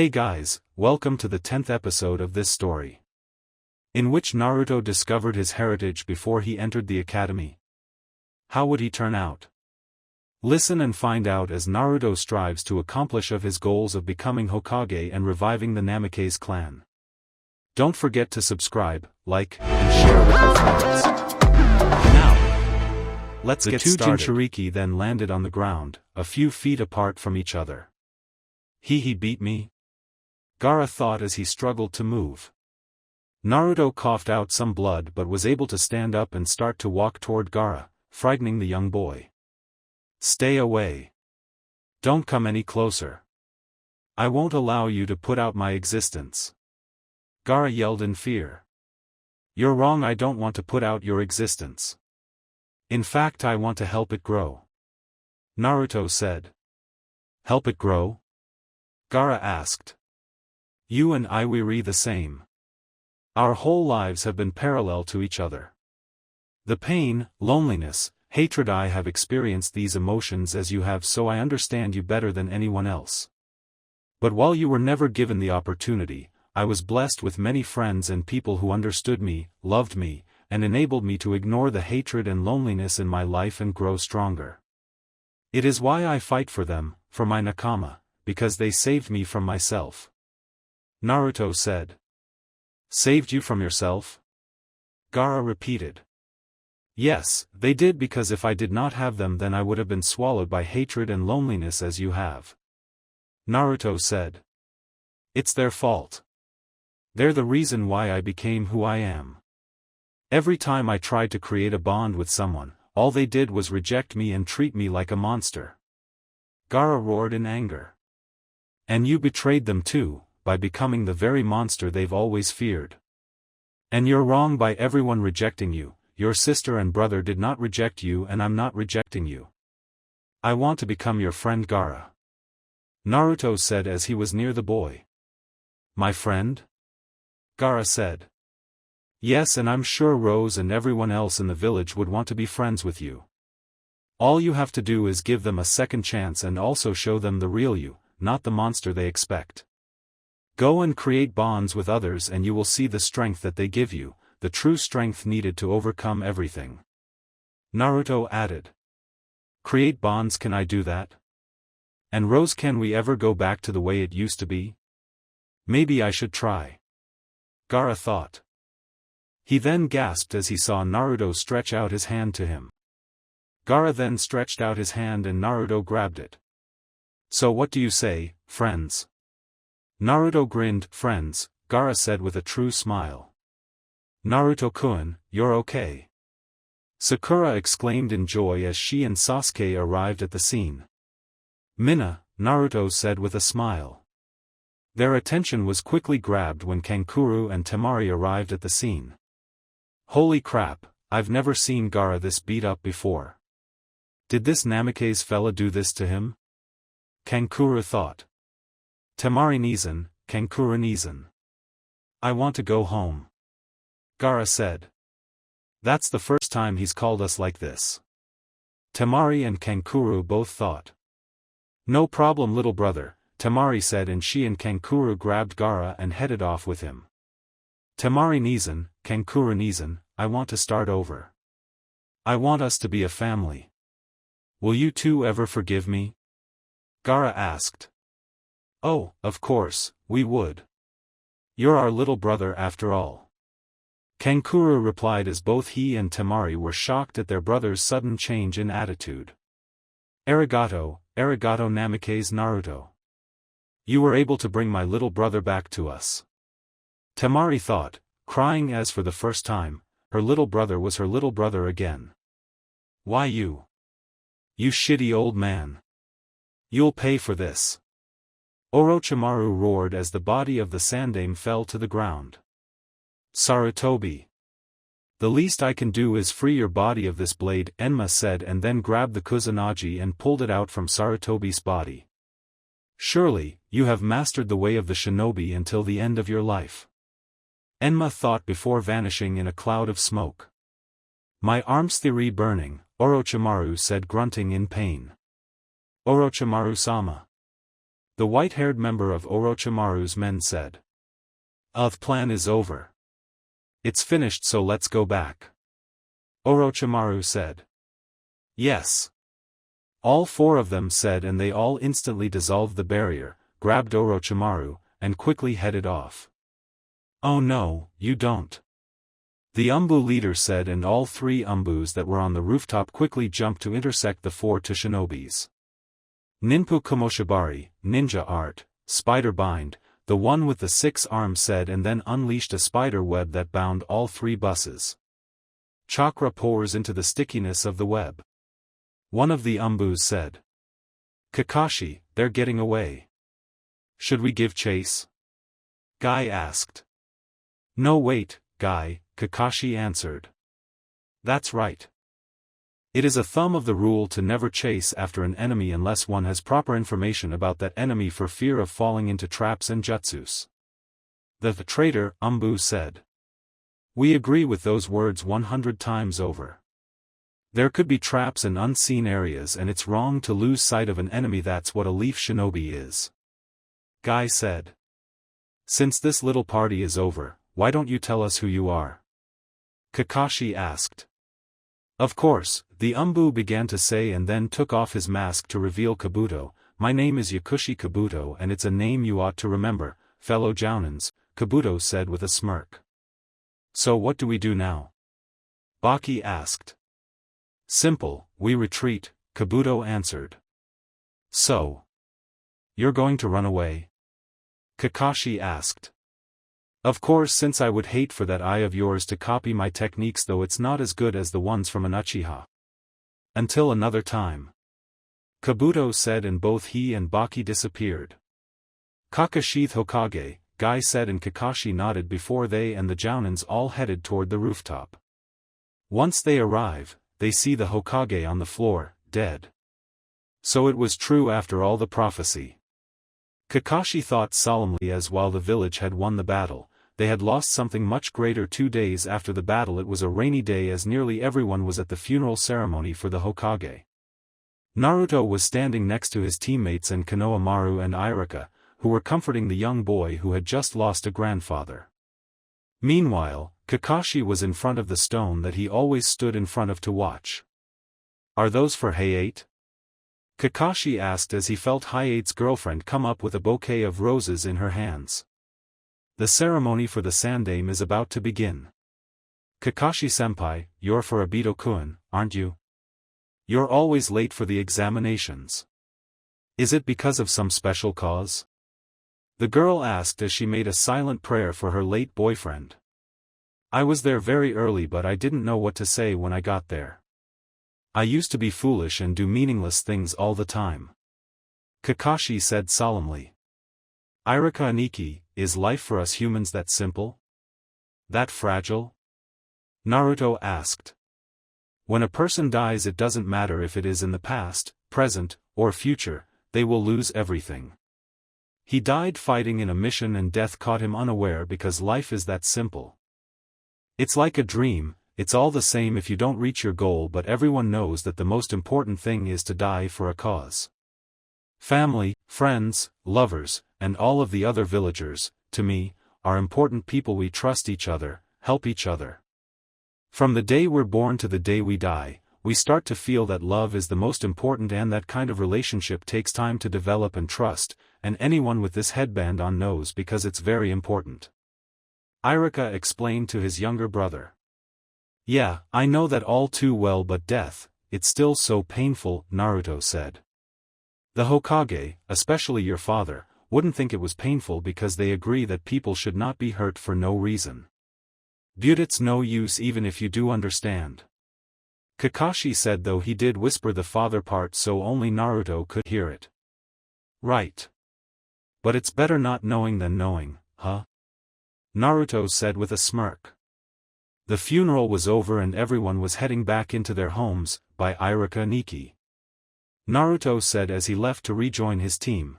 Hey guys, welcome to the 10th episode of this story, in which Naruto discovered his heritage before he entered the academy. How would he turn out? Listen and find out as Naruto strives to accomplish his goals of becoming Hokage and reviving the Namikaze clan. Don't forget to subscribe, like, and share with your friends. Now, let's get started. The two Jinchuriki then landed on the ground, a few feet apart from each other. He beat me? Gaara thought as he struggled to move. Naruto coughed out some blood but was able to stand up and start to walk toward Gaara, frightening the young boy. Stay away. Don't come any closer. I won't allow you to put out my existence. Gaara yelled in fear. You're wrong, I don't want to put out your existence. In fact, I want to help it grow. Naruto said. Help it grow? Gaara asked. You and I we're the same. Our whole lives have been parallel to each other. The pain, loneliness, hatred, I have experienced these emotions as you have, so I understand you better than anyone else. But while you were never given the opportunity, I was blessed with many friends and people who understood me, loved me, and enabled me to ignore the hatred and loneliness in my life and grow stronger. It is why I fight for them, for my nakama, because they saved me from myself. Naruto said. Saved you from yourself? Gaara repeated. Yes, they did, because if I did not have them then I would have been swallowed by hatred and loneliness as you have. Naruto said. It's their fault. They're the reason why I became who I am. Every time I tried to create a bond with someone, all they did was reject me and treat me like a monster. Gaara roared in anger. And you betrayed them too, by becoming the very monster they've always feared. And you're wrong by everyone rejecting you. Your sister and brother did not reject you and I'm not rejecting you. I want to become your friend, Gaara. Naruto said as he was near the boy. My friend? Gaara said. Yes, and I'm sure Rose and everyone else in the village would want to be friends with you. All you have to do is give them a second chance and also show them the real you, not the monster they expect. Go and create bonds with others and you will see the strength that they give you, the true strength needed to overcome everything. Naruto added. Create bonds, can I do that? And Rose, can we ever go back to the way it used to be? Maybe I should try. Gaara thought. He then gasped as he saw Naruto stretch out his hand to him. Gaara then stretched out his hand and Naruto grabbed it. So what do you say, friends? Naruto grinned. Friends, Gaara said with a true smile. Naruto-kun, you're okay. Sakura exclaimed in joy as she and Sasuke arrived at the scene. Mina, Naruto said with a smile. Their attention was quickly grabbed when Kankuro and Temari arrived at the scene. Holy crap, I've never seen Gaara this beat up before. Did this Namikaze fella do this to him? Kankuro thought. Temari Nizan, Kankuro Nizan. I want to go home. Gaara said. That's the first time he's called us like this. Temari and Kankuro both thought. No problem, little brother, Temari said, and she and Kankuro grabbed Gaara and headed off with him. Temari Nizan, Kankuro Nizan, I want to start over. I want us to be a family. Will you two ever forgive me? Gaara asked. Oh, of course, we would. You're our little brother after all. Kankuro replied as both he and Temari were shocked at their brother's sudden change in attitude. Arigato, arigato Namikaze Naruto. You were able to bring my little brother back to us. Temari thought, crying as for the first time, her little brother was her little brother again. Why you? You shitty old man. You'll pay for this. Orochimaru roared as the body of the Sandaime fell to the ground. Sarutobi. The least I can do is free your body of this blade, Enma said, and then grabbed the Kusanagi and pulled it out from Sarutobi's body. Surely, you have mastered the way of the shinobi until the end of your life. Enma thought before vanishing in a cloud of smoke. My arm's theory burning, Orochimaru said, grunting in pain. Orochimaru-sama. The white-haired member of Orochimaru's men said. The plan is over. It's finished, so let's go back. Orochimaru said. Yes. All four of them said, and they all instantly dissolved the barrier, grabbed Orochimaru, and quickly headed off. Oh no, you don't. The Umbu leader said, and all three Umbus that were on the rooftop quickly jumped to intersect the four to Shinobis. Ninpu Kamoshibari, ninja art, spider bind, the one with the 6 arms said, and then unleashed a spider web that bound all 3 buses. Chakra pours into the stickiness of the web. One of the Umbus said. Kakashi, they're getting away. Should we give chase? Guy asked. No wait, Guy, Kakashi answered. That's right. It is a thumb of the rule to never chase after an enemy unless one has proper information about that enemy for fear of falling into traps and jutsus. The traitor, Umbu said. We agree with those words 100 times over. There could be traps and unseen areas, and it's wrong to lose sight of an enemy. That's what a leaf shinobi is. Guy said. Since this little party is over, why don't you tell us who you are? Kakashi asked. Of course, the Umbu began to say, and then took off his mask to reveal Kabuto. My name is Yakushi Kabuto, and it's a name you ought to remember, fellow Jounins, Kabuto said with a smirk. So what do we do now? Baki asked. Simple, we retreat, Kabuto answered. So? You're going to run away? Kakashi asked. Of course, since I would hate for that eye of yours to copy my techniques, though it's not as good as the ones from an Uchiha. Until another time. Kabuto said, and both he and Baki disappeared. Kakashi's Hokage, Guy said, and Kakashi nodded before they and the Jounins all headed toward the rooftop. Once they arrive, they see the Hokage on the floor, dead. So it was true after all, the prophecy. Kakashi thought solemnly as while the village had won the battle, they had lost something much greater. 2 days after the battle, it was a rainy day, as nearly everyone was at the funeral ceremony for the Hokage. Naruto was standing next to his teammates and Konohamaru and Irika, who were comforting the young boy who had just lost a grandfather. Meanwhile, Kakashi was in front of the stone that he always stood in front of to watch. Are those for Hayate? Kakashi asked as he felt Hayate's girlfriend come up with a bouquet of roses in her hands. The ceremony for the Sandaime is about to begin. Kakashi-senpai, you're for Obito-kun, aren't you? You're always late for the examinations. Is it because of some special cause? The girl asked as she made a silent prayer for her late boyfriend. I was there very early, but I didn't know what to say when I got there. I used to be foolish and do meaningless things all the time. Kakashi said solemnly. Irika Aniki, is life for us humans that simple? That fragile? Naruto asked. When a person dies, it doesn't matter if it is in the past, present, or future, they will lose everything. He died fighting in a mission and death caught him unaware because life is that simple. It's like a dream, it's all the same if you don't reach your goal, but everyone knows that the most important thing is to die for a cause. Family, friends, lovers, and all of the other villagers, to me, are important people. We trust each other, help each other. From the day we're born to the day we die, we start to feel that love is the most important, and that kind of relationship takes time to develop and trust, and anyone with this headband on knows because it's very important. Irika explained to his younger brother. Yeah, I know that all too well, but death, it's still so painful, Naruto said. The Hokage, especially your father, wouldn't think it was painful because they agree that people should not be hurt for no reason. But it's no use even if you do understand. Kakashi said, though he did whisper the father part so only Naruto could hear it. Right. But it's better not knowing than knowing, huh? Naruto said with a smirk. The funeral was over and everyone was heading back into their homes, by Irika Aniki. Naruto said as he left to rejoin his team.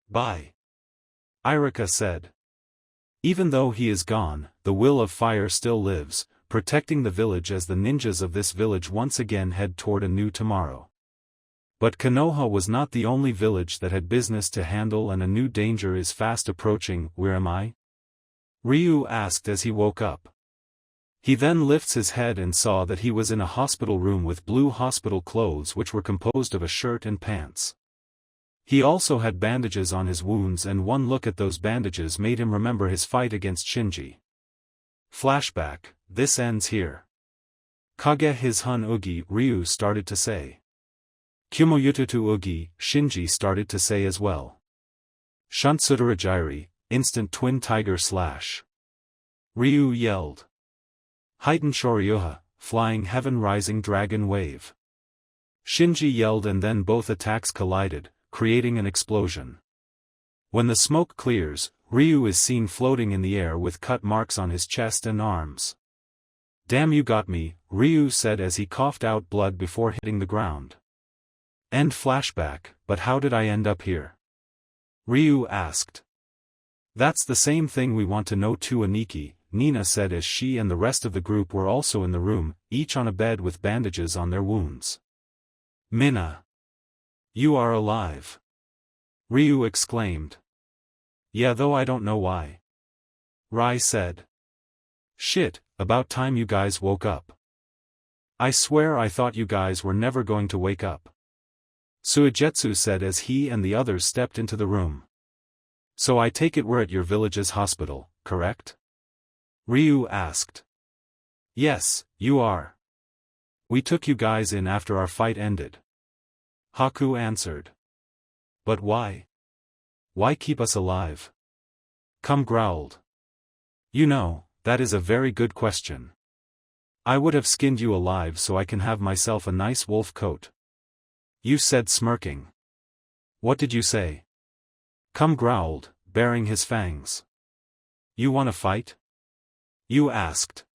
Bye. Irika said. Even though he is gone, the will of fire still lives, protecting the village as the ninjas of this village once again head toward a new tomorrow. But Konoha was not the only village that had business to handle, and a new danger is fast approaching. Where am I? Ryu asked as he woke up. He then lifts his head and saw that he was in a hospital room with blue hospital clothes which were composed of a shirt and pants. He also had bandages on his wounds, and one look at those bandages made him remember his fight against Shinji. Flashback, this ends here. Kage his hun ugi, Ryu started to say. Kumoyututu ugi, Shinji started to say as well. Shuntsudarajiri, instant twin tiger slash. Ryu yelled. Heighten Shoryuha, flying heaven rising dragon wave. Shinji yelled, and then both attacks collided, creating an explosion. When the smoke clears, Ryu is seen floating in the air with cut marks on his chest and arms. Damn, you got me, Ryu said as he coughed out blood before hitting the ground. End flashback. But how did I end up here? Ryu asked. That's the same thing we want to know too, Aniki, Nina said as she and the rest of the group were also in the room, each on a bed with bandages on their wounds. Mina. You are alive. Ryu exclaimed. Yeah, though I don't know why. Rai said. Shit, about time you guys woke up. I swear I thought you guys were never going to wake up. Suigetsu said as he and the others stepped into the room. So I take it we're at your village's hospital, correct? Ryu asked. Yes, you are. We took you guys in after our fight ended. Haku answered. But why? Why keep us alive? Come growled. You know, that is a very good question. I would have skinned you alive so I can have myself a nice wolf coat. You said, smirking. What did you say? Come growled, baring his fangs. You wanna fight? You asked.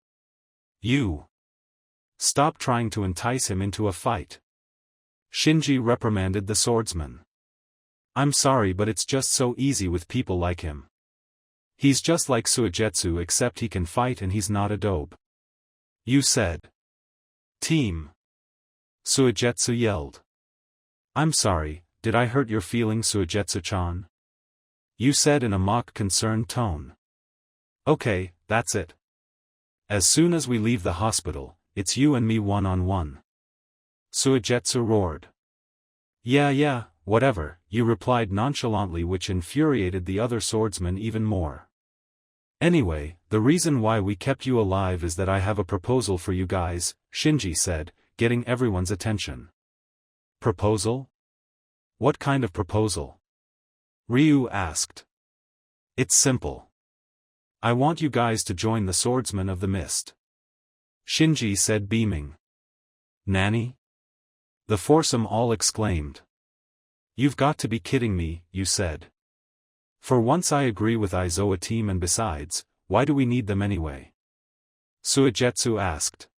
You. Stop trying to entice him into a fight. Shinji reprimanded the swordsman. I'm sorry, but it's just so easy with people like him. He's just like Suigetsu, except he can fight and he's not a dope. You said. Team. Suigetsu yelled. I'm sorry, did I hurt your feelings, Suigetsu-chan? You said in a mock concerned tone. Okay, that's it. As soon as we leave the hospital, it's you and me one-on-one. Suigetsu roared. Yeah, whatever, you replied nonchalantly, which infuriated the other swordsman even more. Anyway, the reason why we kept you alive is that I have a proposal for you guys, Shinji said, getting everyone's attention. Proposal? What kind of proposal? Ryu asked. It's simple. I want you guys to join the Swordsmen of the Mist. Shinji said, beaming. Nani? The foursome all exclaimed. You've got to be kidding me, you said. For once I agree with Aizoa team, and besides, why do we need them anyway? Suigetsu asked.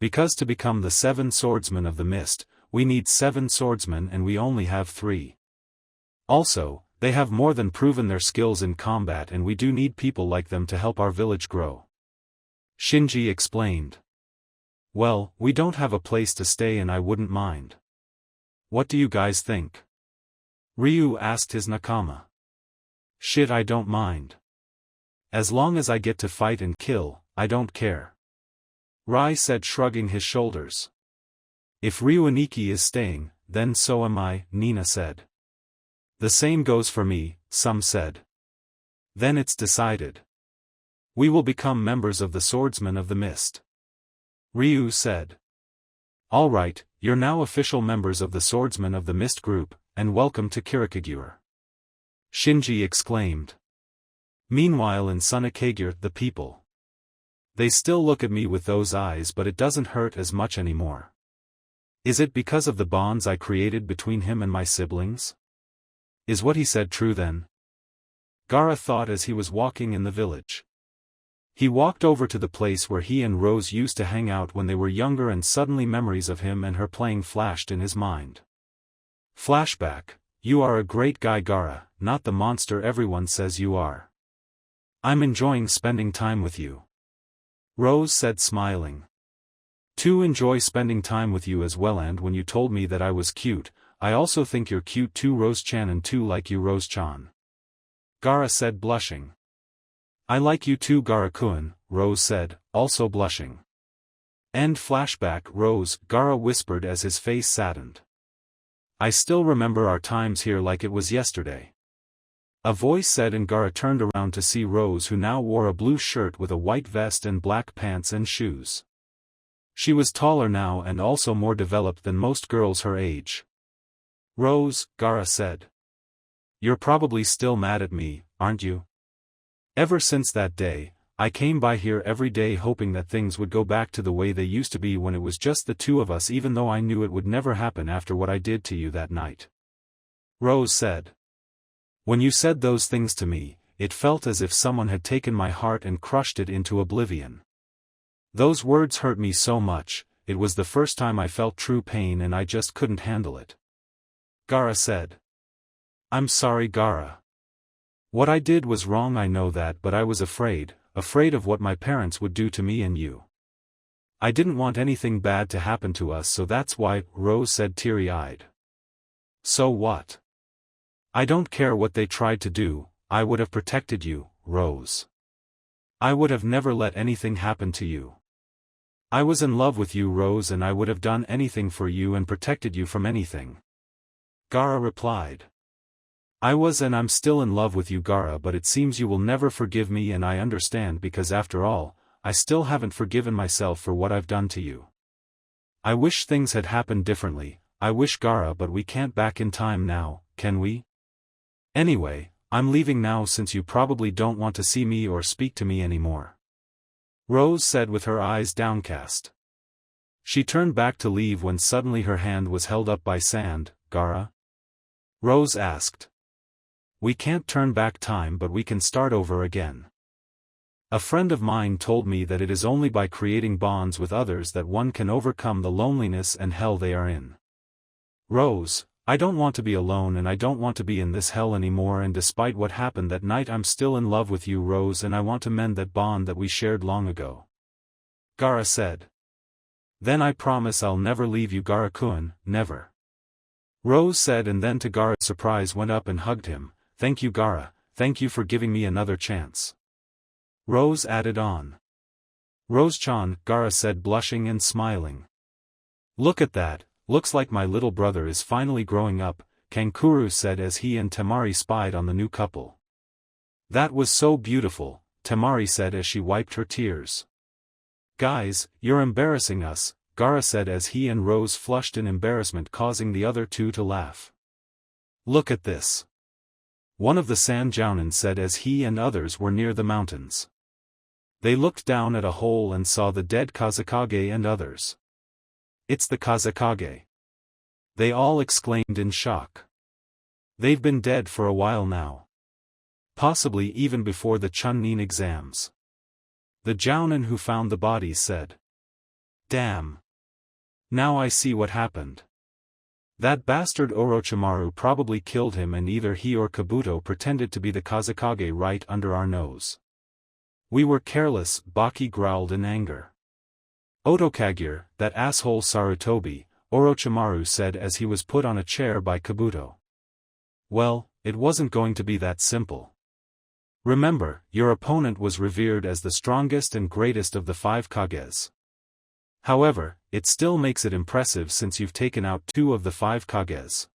Because to become the 7 Swordsmen of the Mist, we need 7 swordsmen and we only have 3. Also, they have more than proven their skills in combat, and we do need people like them to help our village grow. Shinji explained. Well, we don't have a place to stay and I wouldn't mind. What do you guys think? Ryu asked his nakama. Shit, I don't mind. As long as I get to fight and kill, I don't care. Rai said, shrugging his shoulders. If Ryuaniki is staying, then so am I, Nina said. The same goes for me, some said. Then it's decided. We will become members of the Swordsmen of the Mist. Ryu said. Alright, you're now official members of the Swordsmen of the Mist group, and welcome to Kirikagure. Shinji exclaimed. Meanwhile in Sunakagure, the people. They still look at me with those eyes, but it doesn't hurt as much anymore. Is it because of the bonds I created between him and my siblings? Is what he said true then? Gaara thought as he was walking in the village. He walked over to the place where he and Rose used to hang out when they were younger, and suddenly memories of him and her playing flashed in his mind. Flashback, you are a great guy, Gaara, not the monster everyone says you are. I'm enjoying spending time with you. Rose said, smiling. 2 Enjoy spending time with you as well, and when you told me that I was cute, I also think you're cute too, Rose-chan, and 2 like you, Rose-chan. Gaara said, blushing. I like you too, Gaara-kun, Rose said, also blushing. End flashback. Rose, Gaara whispered as his face saddened. I still remember our times here like it was yesterday. A voice said, and Gaara turned around to see Rose, who now wore a blue shirt with a white vest and black pants and shoes. She was taller now and also more developed than most girls her age. Rose, Gaara said. You're probably still mad at me, aren't you? Ever since that day, I came by here every day hoping that things would go back to the way they used to be when it was just the 2 of us, even though I knew it would never happen after what I did to you that night. Rose said. When you said those things to me, it felt as if someone had taken my heart and crushed it into oblivion. Those words hurt me so much, it was the first time I felt true pain and I just couldn't handle it. Gaara said. I'm sorry, Gaara. What I did was wrong, I know that, but I was afraid of what my parents would do to me and you. I didn't want anything bad to happen to us, so that's why, Rose said, teary-eyed. So what? I don't care what they tried to do, I would have protected you, Rose. I would have never let anything happen to you. I was in love with you, Rose, and I would have done anything for you and protected you from anything. Gaara replied. I was and I'm still in love with you, Gaara, but it seems you will never forgive me, and I understand, because after all, I still haven't forgiven myself for what I've done to you. I wish things had happened differently, I wish, Gaara, but we can't back in time now, can we? Anyway, I'm leaving now since you probably don't want to see me or speak to me anymore. Rose said with her eyes downcast. She turned back to leave when suddenly her hand was held up by Sand. Gaara? Rose asked. We can't turn back time, but we can start over again. A friend of mine told me that it is only by creating bonds with others that one can overcome the loneliness and hell they are in. Rose, I don't want to be alone, and I don't want to be in this hell anymore, and despite what happened that night I'm still in love with you, Rose, and I want to mend that bond that we shared long ago. Gaara said. Then I promise I'll never leave you, Gaara-kun, never. Rose said, and then to Gaara's surprise went up and hugged him. Thank you, Gaara, thank you for giving me another chance. Rose added on. Rose-chan, Gaara said, blushing and smiling. Look at that, looks like my little brother is finally growing up, Kankuro said as he and Temari spied on the new couple. That was so beautiful, Temari said as she wiped her tears. Guys, you're embarrassing us, Gaara said as he and Rose flushed in embarrassment, causing the other 2 to laugh. Look at this. One of the Sand Jounin said as he and others were near the mountains. They looked down at a hole and saw the dead Kazekage and others. It's the Kazekage. They all exclaimed in shock. They've been dead for a while now. Possibly even before the Chunin exams. The Jounin who found the bodies said. Damn. Now I see what happened. That bastard Orochimaru probably killed him, and either he or Kabuto pretended to be the Kazekage right under our nose. We were careless, Baki growled in anger. Otokagure, that asshole Sarutobi, Orochimaru said as he was put on a chair by Kabuto. Well, it wasn't going to be that simple. Remember, your opponent was revered as the strongest and greatest of the 5 Kages. However, it still makes it impressive since you've taken out 2 of the 5 Kages.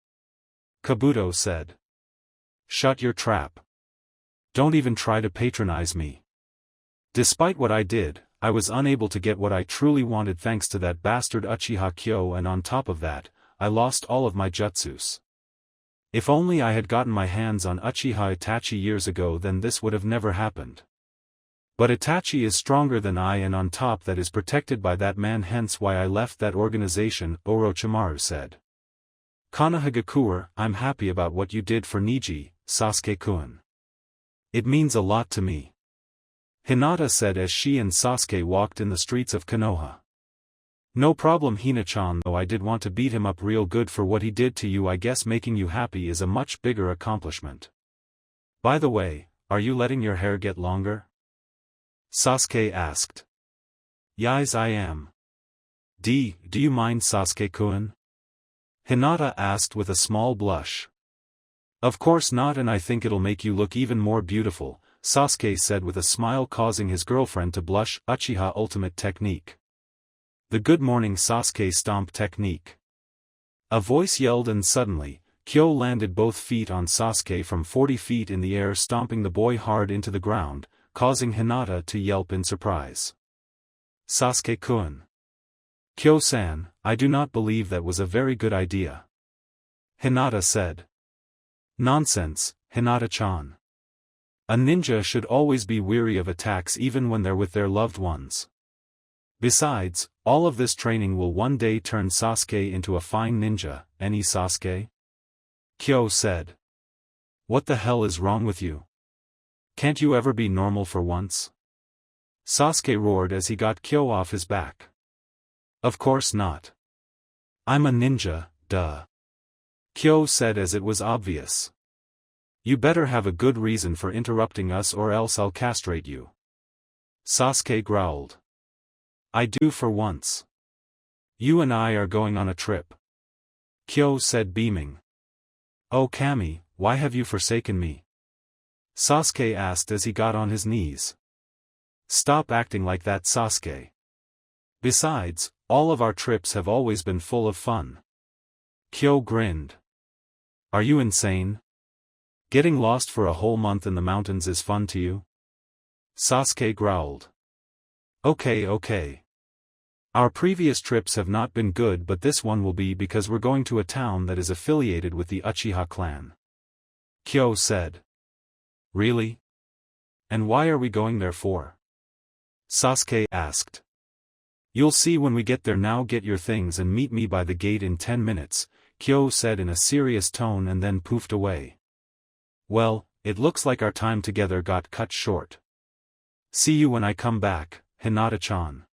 Kabuto said. Shut your trap. Don't even try to patronize me. Despite what I did, I was unable to get what I truly wanted thanks to that bastard Uchiha Kyo, and on top of that, I lost all of my jutsus. If only I had gotten my hands on Uchiha Itachi years ago, then this would have never happened. But Itachi is stronger than I, and on top that is protected by that man, hence why I left that organization, Orochimaru said. Konohagakure, I'm happy about what you did for Niji, Sasuke-kun. It means a lot to me. Hinata said as she and Sasuke walked in the streets of Konoha. No problem, Hina-chan, though I did want to beat him up real good for what he did to you. I guess making you happy is a much bigger accomplishment. By the way, are you letting your hair get longer? Sasuke asked. Yes, I am. Do you mind, Sasuke-kun? Hinata asked with a small blush. Of course not, and I think it'll make you look even more beautiful, Sasuke said with a smile, causing his girlfriend to blush. Uchiha Ultimate Technique. The Good Morning Sasuke Stomp Technique. A voice yelled, and suddenly, Kyo landed both feet on Sasuke from 40 feet in the air, stomping the boy hard into the ground, causing Hinata to yelp in surprise. Sasuke-kun. Kyo-san, I do not believe that was a very good idea. Hinata said. Nonsense, Hinata-chan. A ninja should always be weary of attacks even when they're with their loved ones. Besides, all of this training will one day turn Sasuke into a fine ninja, any Sasuke? Kyo said. What the hell is wrong with you? Can't you ever be normal for once? Sasuke roared as he got Kyo off his back. Of course not. I'm a ninja, duh. Kyo said as it was obvious. You better have a good reason for interrupting us or else I'll castrate you. Sasuke growled. I do for once. You and I are going on a trip. Kyo said, beaming. Oh Kami, why have you forsaken me? Sasuke asked as he got on his knees. Stop acting like that, Sasuke. Besides, all of our trips have always been full of fun. Kyo grinned. Are you insane? Getting lost for a whole month in the mountains is fun to you? Sasuke growled. Okay. Our previous trips have not been good, but this one will be because we're going to a town that is affiliated with the Uchiha clan. Kyo said. Really? And why are we going there for? Sasuke asked. You'll see when we get there. Now get your things and meet me by the gate in 10 minutes, Kyo said in a serious tone and then poofed away. Well, it looks like our time together got cut short. See you when I come back, Hinata-chan.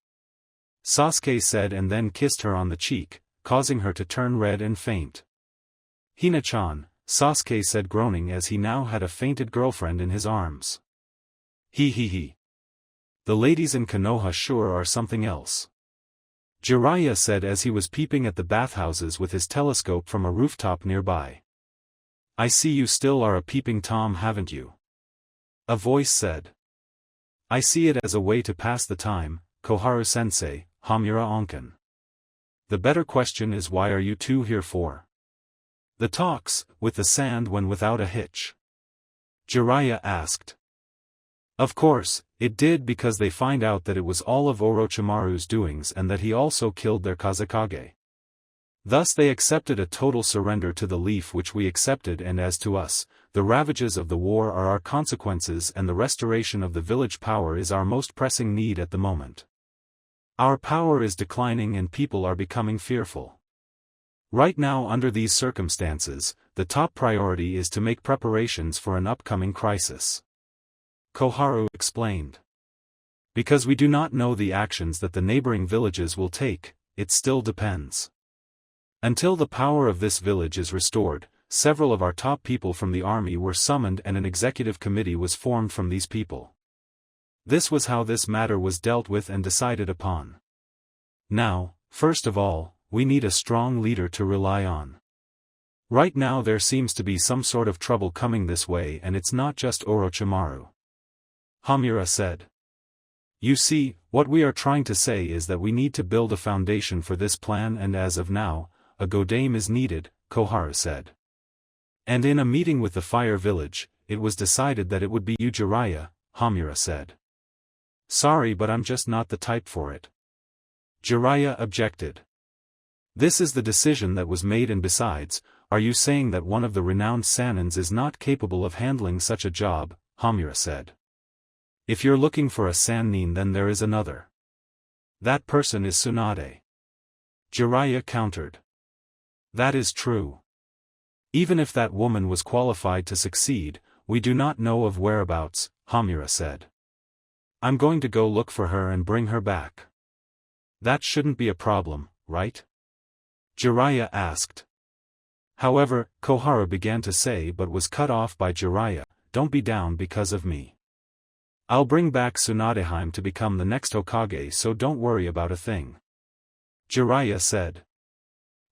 Sasuke said and then kissed her on the cheek, causing her to turn red and faint. Hina-chan, Sasuke said, groaning as he now had a fainted girlfriend in his arms. He. The ladies in Konoha sure are something else. Jiraiya said as he was peeping at the bathhouses with his telescope from a rooftop nearby. I see you still are a peeping Tom, haven't you? A voice said. I see it as a way to pass the time, Koharu-sensei, Hamura Onken. The better question is, why are you two here for? The talks, with the sand when without a hitch? Jiraiya asked. Of course, it did, because they find out that it was all of Orochimaru's doings and that he also killed their Kazekage. Thus they accepted a total surrender to the leaf, which we accepted, and as to us, the ravages of the war are our consequences and the restoration of the village power is our most pressing need at the moment. Our power is declining and people are becoming fearful. Right now, under these circumstances, the top priority is to make preparations for an upcoming crisis. Koharu explained. Because we do not know the actions that the neighboring villages will take, it still depends. Until the power of this village is restored, several of our top people from the army were summoned and an executive committee was formed from these people. This was how this matter was dealt with and decided upon. Now, first of all, we need a strong leader to rely on. Right now there seems to be some sort of trouble coming this way, and it's not just Orochimaru. Hamura said. You see, what we are trying to say is that we need to build a foundation for this plan, and as of now, a Godame is needed, Koharu said. And in a meeting with the Fire Village, it was decided that it would be you, Jiraiya, Hamura said. Sorry, but I'm just not the type for it. Jiraiya objected. This is the decision that was made, and besides, are you saying that one of the renowned Sanins is not capable of handling such a job, Hamura said. If you're looking for a Sannin, then there is another. That person is Tsunade. Jiraiya countered. That is true. Even if that woman was qualified to succeed, we do not know of whereabouts, Hamura said. I'm going to go look for her and bring her back. That shouldn't be a problem, right? Jiraiya asked. However, Koharu began to say but was cut off by Jiraiya, don't be down because of me. I'll bring back Tsunadeheim to become the next Hokage, so don't worry about a thing. Jiraiya said.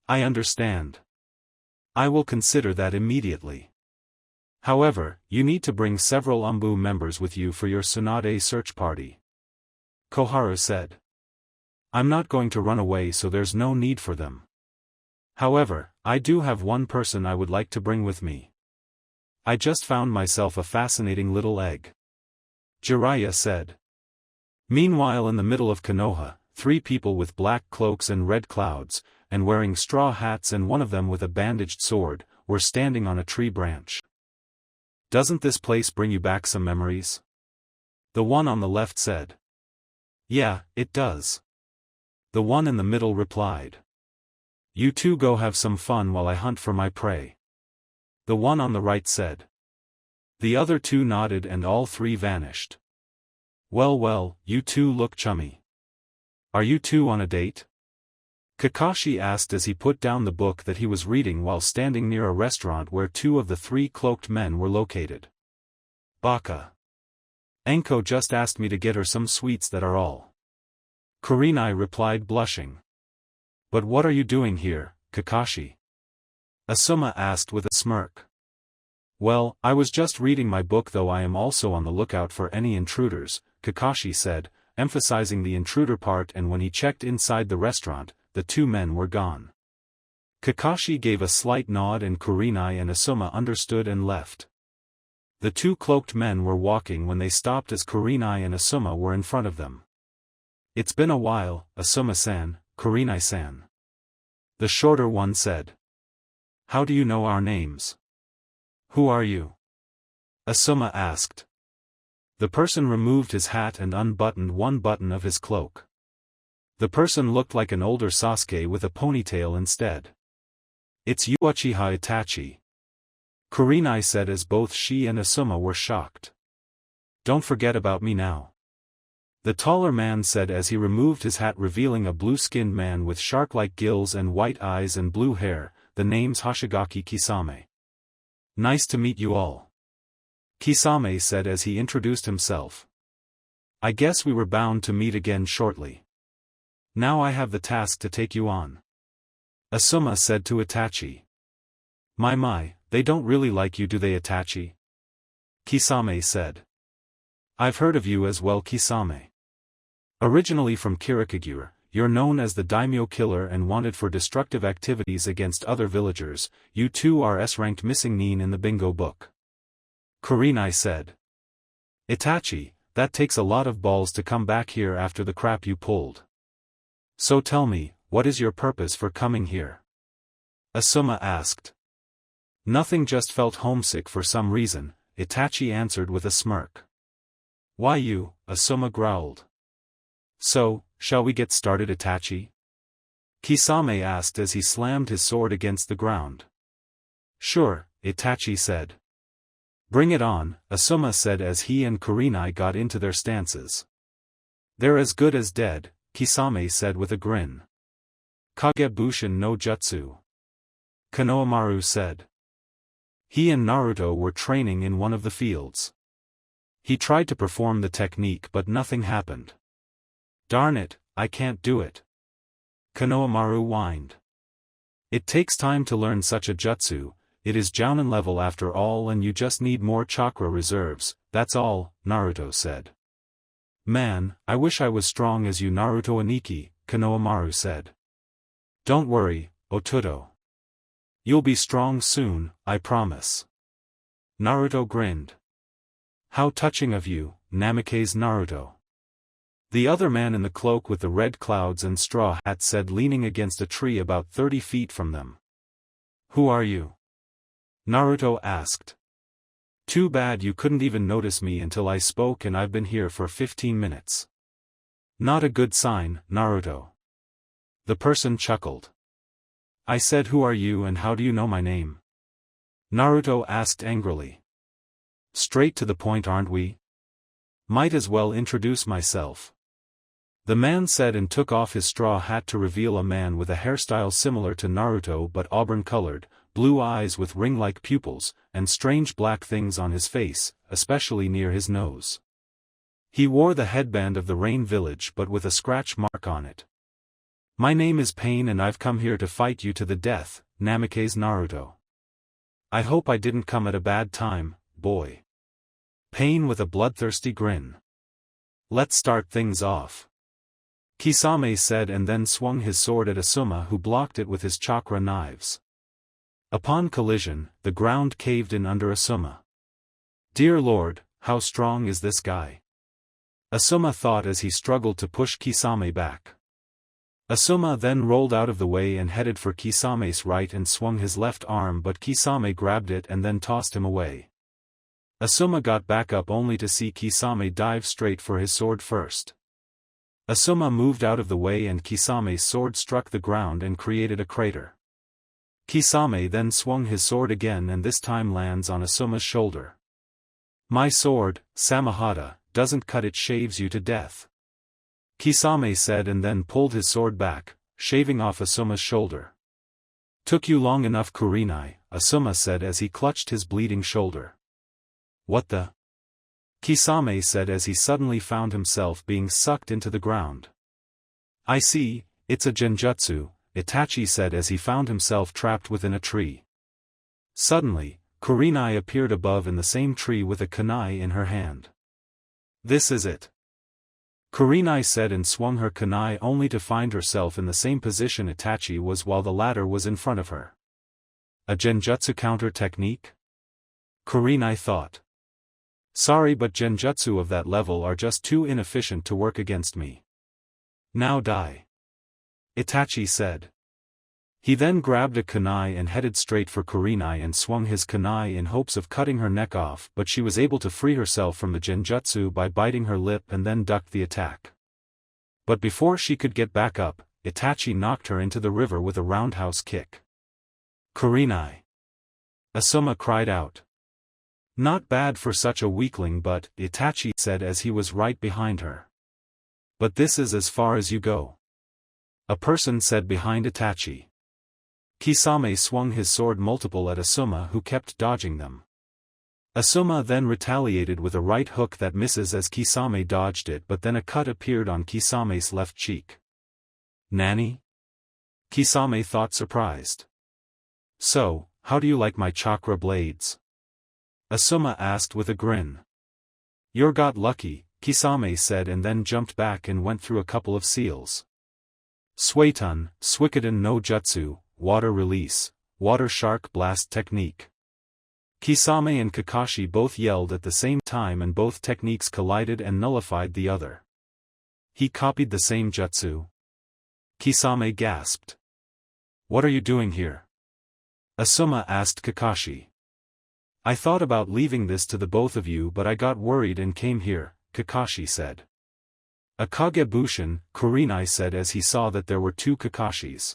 I understand. I will consider that immediately. However, you need to bring several Umbu members with you for your Tsunade search party. Koharu said. I'm not going to run away, so there's no need for them. However, I do have one person I would like to bring with me. I just found myself a fascinating little egg. Jiraiya said. Meanwhile, in the middle of Konoha, 3 people with black cloaks and red clouds, and wearing straw hats and one of them with a bandaged sword, were standing on a tree branch. Doesn't this place bring you back some memories? The one on the left said. Yeah, it does. The one in the middle replied. You two go have some fun while I hunt for my prey. The one on the right said. The other 2 nodded and all 3 vanished. Well, you two look chummy. Are you 2 on a date? Kakashi asked as he put down the book that he was reading while standing near a restaurant where 2 of the 3 cloaked men were located. Baka. Enko just asked me to get her some sweets, that are all. Kurenai replied, blushing. But what are you doing here, Kakashi? Asuma asked with a smirk. Well, I was just reading my book, though I am also on the lookout for any intruders, Kakashi said, emphasizing the intruder part, and when he checked inside the restaurant, the 2 men were gone. Kakashi gave a slight nod and Kurenai and Asuma understood and left. The 2 cloaked men were walking when they stopped as Kurenai and Asuma were in front of them. It's been a while, Asuma-san, Kurenai-san. The shorter one said. How do you know our names? Who are you? Asuma asked. The person removed his hat and unbuttoned one button of his cloak. The person looked like an older Sasuke with a ponytail instead. It's Uchiha Itachi. Kurenai said as both she and Asuma were shocked. Don't forget about me now. The taller man said as he removed his hat, revealing a blue-skinned man with shark-like gills and white eyes and blue hair. The name's Hoshigaki Kisame. Nice to meet you all. Kisame said as he introduced himself. I guess we were bound to meet again shortly. Now I have the task to take you on. Asuma said to Itachi. My, they don't really like you, do they, Itachi? Kisame said. I've heard of you as well, Kisame. Originally from Kirikagura, you're known as the daimyo killer and wanted for destructive activities against other villagers. You too are S-ranked missing nin in the bingo book. Kurenai said. Itachi, that takes a lot of balls to come back here after the crap you pulled. So tell me, what is your purpose for coming here? Asuma asked. Nothing, just felt homesick for some reason, Itachi answered with a smirk. Why you? Asuma growled. So, shall we get started, Itachi? Kisame asked as he slammed his sword against the ground. Sure, Itachi said. Bring it on, Asuma said as he and Kurenai got into their stances. They're as good as dead, Kisame said with a grin. Kagebushin no Jutsu. Konohamaru said. He and Naruto were training in one of the fields. He tried to perform the technique but nothing happened. Darn it, I can't do it. Konohamaru whined. It takes time to learn such a jutsu, it is Jounin level after all, and you just need more chakra reserves, that's all, Naruto said. Man, I wish I was strong as you, Naruto Aniki, Konohamaru said. Don't worry, Ototo. You'll be strong soon, I promise. Naruto grinned. How touching of you, Namikaze Naruto. The other man in the cloak with the red clouds and straw hat said, leaning against a tree about 30 feet from them. Who are you? Naruto asked. Too bad you couldn't even notice me until I spoke, and I've been here for 15 minutes. Not a good sign, Naruto. The person chuckled. I said who are you and how do you know my name? Naruto asked angrily. Straight to the point, aren't we? Might as well introduce myself. The man said and took off his straw hat to reveal a man with a hairstyle similar to Naruto but auburn-colored, blue eyes with ring-like pupils, and strange black things on his face, especially near his nose. He wore the headband of the Rain Village but with a scratch mark on it. My name is Pain and I've come here to fight you to the death, Namikaze Naruto. I hope I didn't come at a bad time, boy. Pain with a bloodthirsty grin. Let's start things off. Kisame said and then swung his sword at Asuma, who blocked it with his chakra knives. Upon collision, the ground caved in under Asuma. Dear Lord, how strong is this guy? Asuma thought as he struggled to push Kisame back. Asuma then rolled out of the way and headed for Kisame's right and swung his left arm, but Kisame grabbed it and then tossed him away. Asuma got back up only to see Kisame dive straight for his sword first. Asuma moved out of the way and Kisame's sword struck the ground and created a crater. Kisame then swung his sword again and this time lands on Asuma's shoulder. My sword, Samahata, doesn't cut, it shaves you to death. Kisame said and then pulled his sword back, shaving off Asuma's shoulder. Took you long enough, Kurenai, Asuma said as he clutched his bleeding shoulder. What the? Kisame said as he suddenly found himself being sucked into the ground. I see, it's a genjutsu, Itachi said as he found himself trapped within a tree. Suddenly, Kurenai appeared above in the same tree with a kunai in her hand. This is it. Kurenai said and swung her kunai only to find herself in the same position Itachi was while the latter was in front of her. A genjutsu counter technique? Kurenai thought. Sorry, but genjutsu of that level are just too inefficient to work against me. Now die. Itachi said. He then grabbed a kunai and headed straight for Kurenai and swung his kunai in hopes of cutting her neck off, but she was able to free herself from the genjutsu by biting her lip and then ducked the attack. But before she could get back up, Itachi knocked her into the river with a roundhouse kick. Kurenai! Asuma cried out. Not bad for such a weakling, but, Itachi said as he was right behind her. But this is as far as you go. A person said behind Itachi. Kisame swung his sword multiple at Asuma, who kept dodging them. Asuma then retaliated with a right hook that misses as Kisame dodged it, but then a cut appeared on Kisame's left cheek. Nani? Kisame thought, surprised. So, how do you like my chakra blades? Asuma asked with a grin. You're got lucky, Kisame said and then jumped back and went through a couple of seals. Suiton, Suikoden no Jutsu, Water Release, Water Shark Blast Technique. Kisame and Kakashi both yelled at the same time and both techniques collided and nullified the other. He copied the same jutsu? Kisame gasped. What are you doing here? Asuma asked Kakashi. I thought about leaving this to the both of you, but I got worried and came here, Kakashi said. A Kagebushin, Kurenai said as he saw that there were two Kakashis.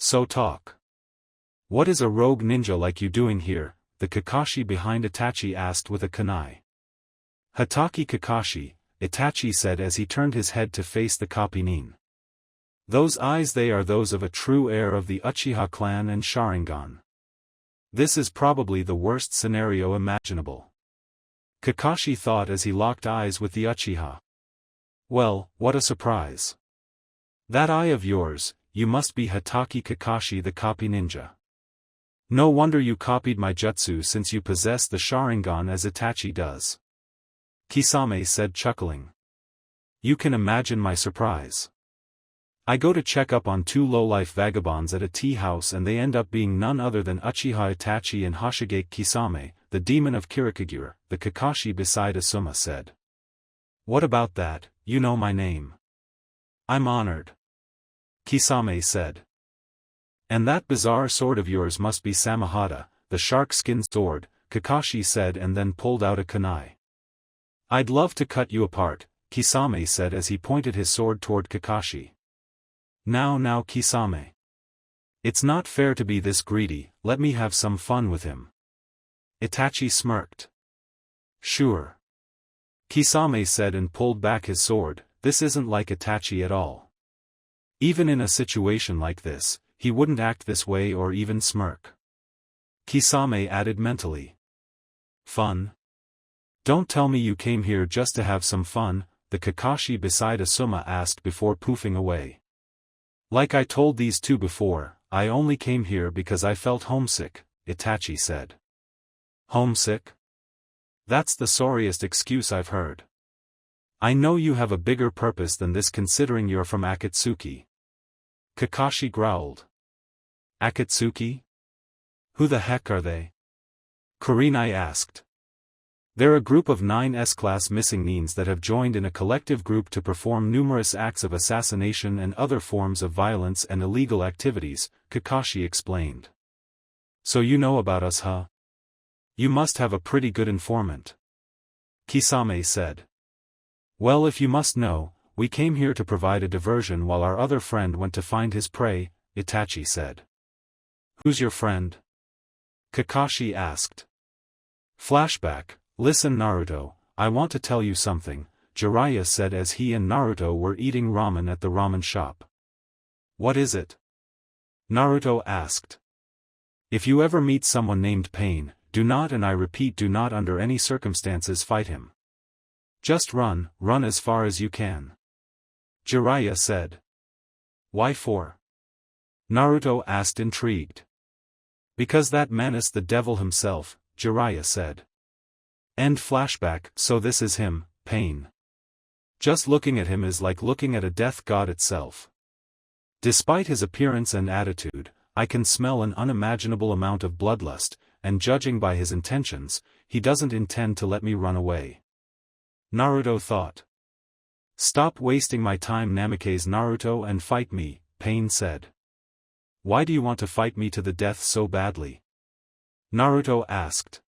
So talk. What is a rogue ninja like you doing here? The Kakashi behind Itachi asked with a kunai. Hatake Kakashi, Itachi said as he turned his head to face the Kapinin. Those eyes, they are those of a true heir of the Uchiha clan and Sharingan. This is probably the worst scenario imaginable. Kakashi thought as he locked eyes with the Uchiha. Well, what a surprise. That eye of yours, you must be Hatake Kakashi, the copy ninja. No wonder you copied my jutsu since you possess the Sharingan as Itachi does. Kisame said, chuckling. You can imagine my surprise. I go to check up on two lowlife vagabonds at a tea house and they end up being none other than Uchiha Itachi and Hokage Kisame, the demon of Kirikagura, the Kakashi beside Asuma said. What about that? You know my name. I'm honored. Kisame said. And that bizarre sword of yours must be Samahata, the shark-skin sword, Kakashi said and then pulled out a kunai. I'd love to cut you apart, Kisame said as he pointed his sword toward Kakashi. Now Kisame. It's not fair to be this greedy, let me have some fun with him. Itachi smirked. Sure. Kisame said and pulled back his sword. This isn't like Itachi at all. Even in a situation like this, he wouldn't act this way or even smirk. Kisame added mentally. Fun? Don't tell me you came here just to have some fun, the Kakashi beside Asuma asked before poofing away. Like I told these two before, I only came here because I felt homesick, Itachi said. Homesick? That's the sorriest excuse I've heard. I know you have a bigger purpose than this considering you're from Akatsuki. Kakashi growled. Akatsuki? Who the heck are they? Kurenai asked. They're a group of 9 S-class missing nins that have joined in a collective group to perform numerous acts of assassination and other forms of violence and illegal activities, Kakashi explained. So you know about us, huh? You must have a pretty good informant. Kisame said. Well, if you must know, we came here to provide a diversion while our other friend went to find his prey, Itachi said. Who's your friend? Kakashi asked. Flashback. Listen Naruto, I want to tell you something, Jiraiya said as he and Naruto were eating ramen at the ramen shop. What is it? Naruto asked. If you ever meet someone named Pain, do not, and I repeat, do not under any circumstances fight him. Just run as far as you can. Jiraiya said. Why for? Naruto asked intrigued. Because that man is the devil himself, Jiraiya said. End flashback. So this is him, Pain. Just looking at him is like looking at a death god itself. Despite his appearance and attitude, I can smell an unimaginable amount of bloodlust, and judging by his intentions, he doesn't intend to let me run away. Naruto thought. Stop wasting my time, Namikaze Naruto, and fight me, Pain said. Why do you want to fight me to the death so badly? Naruto asked.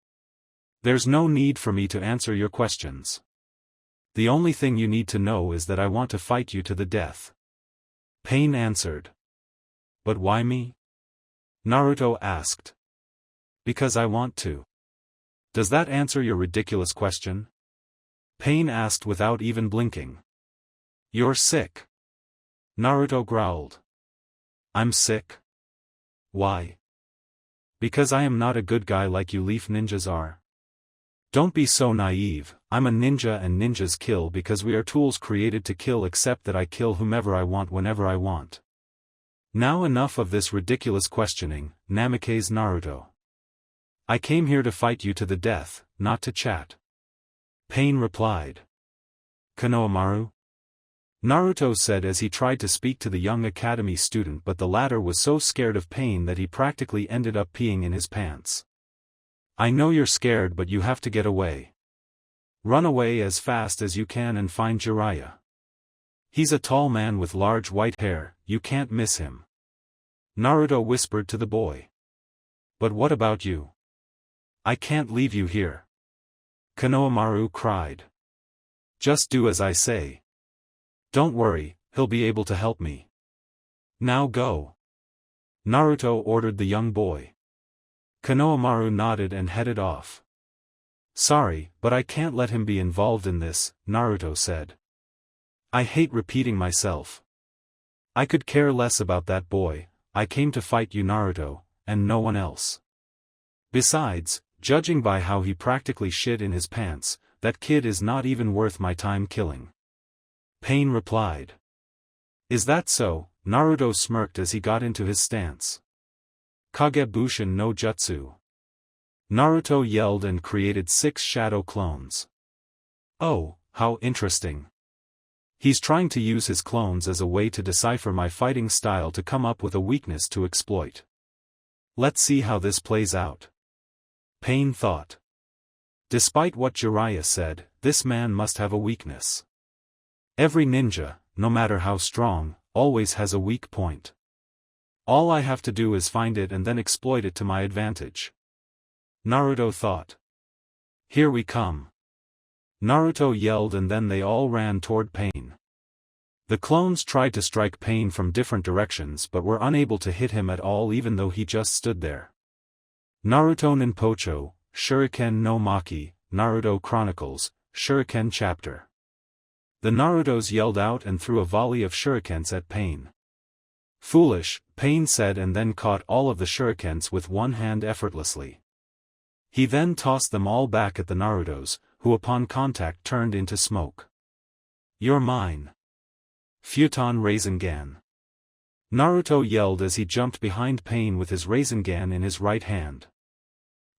There's no need for me to answer your questions. The only thing you need to know is that I want to fight you to the death. Pain answered. But why me? Naruto asked. Because I want to. Does that answer your ridiculous question? Pain asked without even blinking. You're sick. Naruto growled. I'm sick? Why? Because I am not a good guy like you leaf ninjas are. Don't be so naive, I'm a ninja and ninjas kill because we are tools created to kill, except that I kill whomever I want whenever I want. Now enough of this ridiculous questioning, Namikaze Naruto. I came here to fight you to the death, not to chat. Pain replied. Konohamaru? Naruto said as he tried to speak to the young academy student, but the latter was so scared of Pain that he practically ended up peeing in his pants. I know you're scared, but you have to get away. Run away as fast as you can and find Jiraiya. He's a tall man with large white hair, you can't miss him. Naruto whispered to the boy. But what about you? I can't leave you here. Konohamaru cried. Just do as I say. Don't worry, he'll be able to help me. Now go. Naruto ordered the young boy. Konohamaru nodded and headed off. Sorry, but I can't let him be involved in this, Naruto said. I hate repeating myself. I could care less about that boy, I came to fight you Naruto, and no one else. Besides, judging by how he practically shit in his pants, that kid is not even worth my time killing. Pain replied. Is that so? Naruto smirked as he got into his stance. Kagebushin no Jutsu. Naruto yelled and created 6 shadow clones. Oh, how interesting. He's trying to use his clones as a way to decipher my fighting style to come up with a weakness to exploit. Let's see how this plays out. Pain thought. Despite what Jiraiya said, this man must have a weakness. Every ninja, no matter how strong, always has a weak point. All I have to do is find it and then exploit it to my advantage. Naruto thought. Here we come. Naruto yelled and then they all ran toward Pain. The clones tried to strike Pain from different directions but were unable to hit him at all even though he just stood there. Naruto Ninpocho, Shuriken no Maki, Naruto Chronicles, Shuriken Chapter. The Narutos yelled out and threw a volley of shurikens at Pain. Foolish, Pain said and then caught all of the shurikens with one hand effortlessly. He then tossed them all back at the Narutos, who upon contact turned into smoke. You're mine. Futon Rasengan. Naruto yelled as he jumped behind Pain with his Rasengan in his right hand.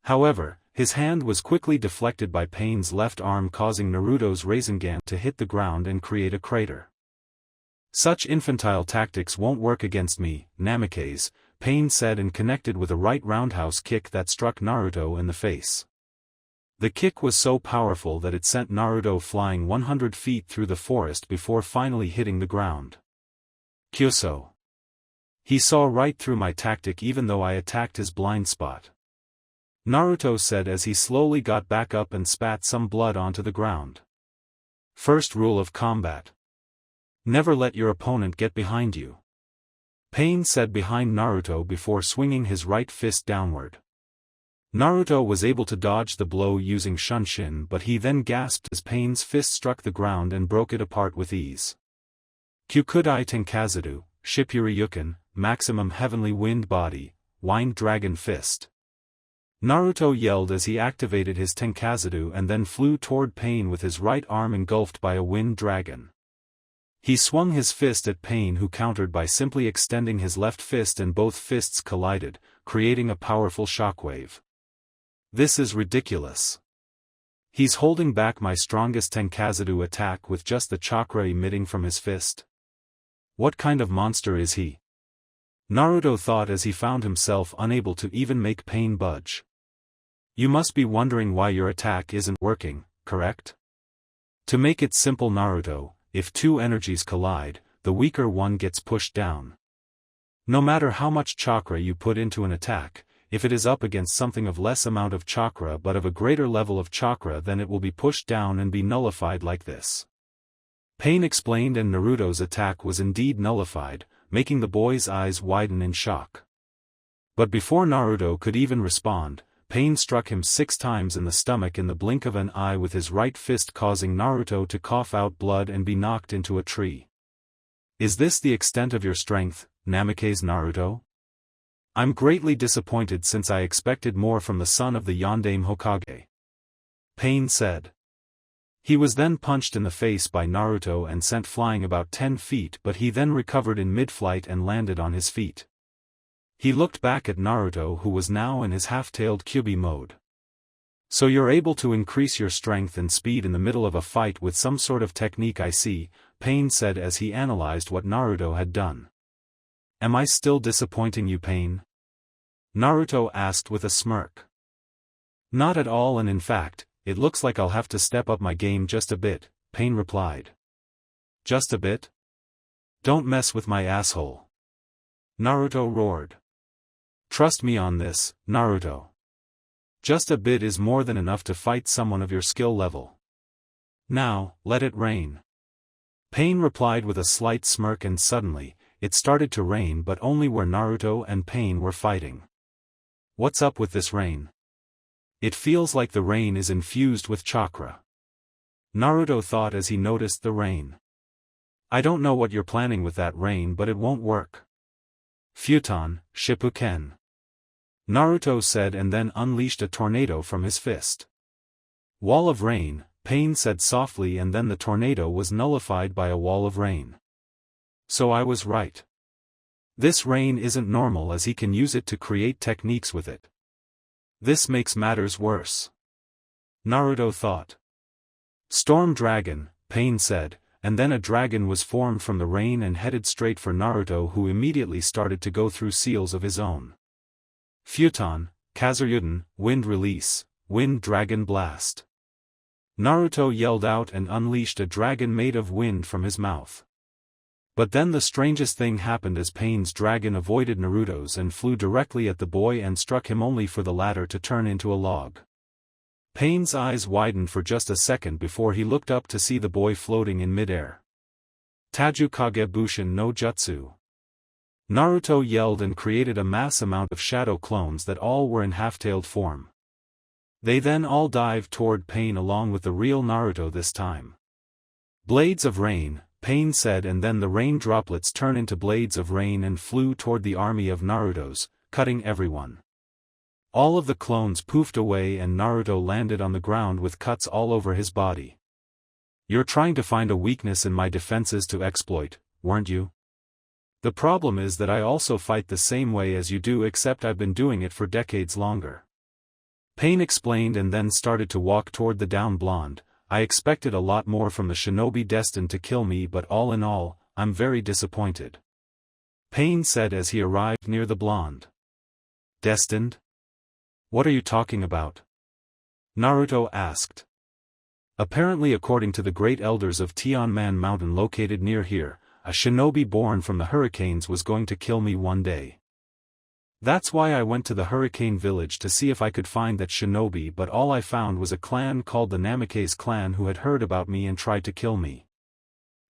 However, his hand was quickly deflected by Pain's left arm, causing Naruto's Rasengan to hit the ground and create a crater. Such infantile tactics won't work against me, Namikaze, Pain said, and connected with a right roundhouse kick that struck Naruto in the face. The kick was so powerful that it sent Naruto flying 100 feet through the forest before finally hitting the ground. Kyuso. He saw right through my tactic even though I attacked his blind spot. Naruto said as he slowly got back up and spat some blood onto the ground. First rule of combat. Never let your opponent get behind you. Pain said behind Naruto before swinging his right fist downward. Naruto was able to dodge the blow using Shunshin, but he then gasped as Pain's fist struck the ground and broke it apart with ease. Kyukudai Tenkazuru, Shippuryuken, Maximum Heavenly Wind Body, Wind Dragon Fist. Naruto yelled as he activated his Tenkazuru and then flew toward Pain with his right arm engulfed by a wind dragon. He swung his fist at Pain, who countered by simply extending his left fist, and both fists collided, creating a powerful shockwave. This is ridiculous. He's holding back my strongest Tenkazuru attack with just the chakra emitting from his fist. What kind of monster is he? Naruto thought as he found himself unable to even make Pain budge. You must be wondering why your attack isn't working, correct? To make it simple, Naruto, if two energies collide, the weaker one gets pushed down. No matter how much chakra you put into an attack, if it is up against something of less amount of chakra but of a greater level of chakra, then it will be pushed down and be nullified like this. Pain explained, and Naruto's attack was indeed nullified, making the boy's eyes widen in shock. But before Naruto could even respond, Pain struck him 6 times in the stomach in the blink of an eye with his right fist, causing Naruto to cough out blood and be knocked into a tree. Is this the extent of your strength, Namikaze Naruto? I'm greatly disappointed since I expected more from the son of the Yondaime Hokage. Pain said. He was then punched in the face by Naruto and sent flying about 10 feet, but he then recovered in mid-flight and landed on his feet. He looked back at Naruto, who was now in his half-tailed Kyuubi mode. So you're able to increase your strength and speed in the middle of a fight with some sort of technique, I see, Pain said as he analyzed what Naruto had done. Am I still disappointing you, Pain? Naruto asked with a smirk. Not at all, and in fact, it looks like I'll have to step up my game just a bit, Pain replied. Just a bit? Don't mess with my asshole. Naruto roared. Trust me on this, Naruto. Just a bit is more than enough to fight someone of your skill level. Now, let it rain. Pain replied with a slight smirk, and suddenly, it started to rain, but only where Naruto and Pain were fighting. What's up with this rain? It feels like the rain is infused with chakra. Naruto thought as he noticed the rain. I don't know what you're planning with that rain, but it won't work. Futon, Shippuken. Naruto said, and then unleashed a tornado from his fist. Wall of rain, Pain said softly, and then the tornado was nullified by a wall of rain. So I was right. This rain isn't normal, as he can use it to create techniques with it. This makes matters worse. Naruto thought. Storm Dragon, Pain said, and then a dragon was formed from the rain and headed straight for Naruto, who immediately started to go through seals of his own. Futon, Kazuryuden, Wind Release, Wind Dragon Blast. Naruto yelled out and unleashed a dragon made of wind from his mouth. But then the strangest thing happened as Pain's dragon avoided Naruto's and flew directly at the boy and struck him, only for the latter to turn into a log. Pain's eyes widened for just a second before he looked up to see the boy floating in midair. Tajukage Bushin no Jutsu. Naruto yelled and created a mass amount of shadow clones that all were in half-tailed form. They then all dived toward Pain along with the real Naruto this time. Blades of rain, Pain said, and then the rain droplets turned into blades of rain and flew toward the army of Naruto's, cutting everyone. All of the clones poofed away and Naruto landed on the ground with cuts all over his body. You're trying to find a weakness in my defenses to exploit, weren't you? The problem is that I also fight the same way as you do, except I've been doing it for decades longer. Pain explained and then started to walk toward the down blonde. I expected a lot more from the shinobi destined to kill me, but all in all, I'm very disappointed. Pain said as he arrived near the blonde. Destined? What are you talking about? Naruto asked. Apparently, according to the great elders of Tianman Mountain located near here, a shinobi born from the hurricanes was going to kill me one day. That's why I went to the hurricane village to see if I could find that shinobi, but all I found was a clan called the Namikaze clan who had heard about me and tried to kill me.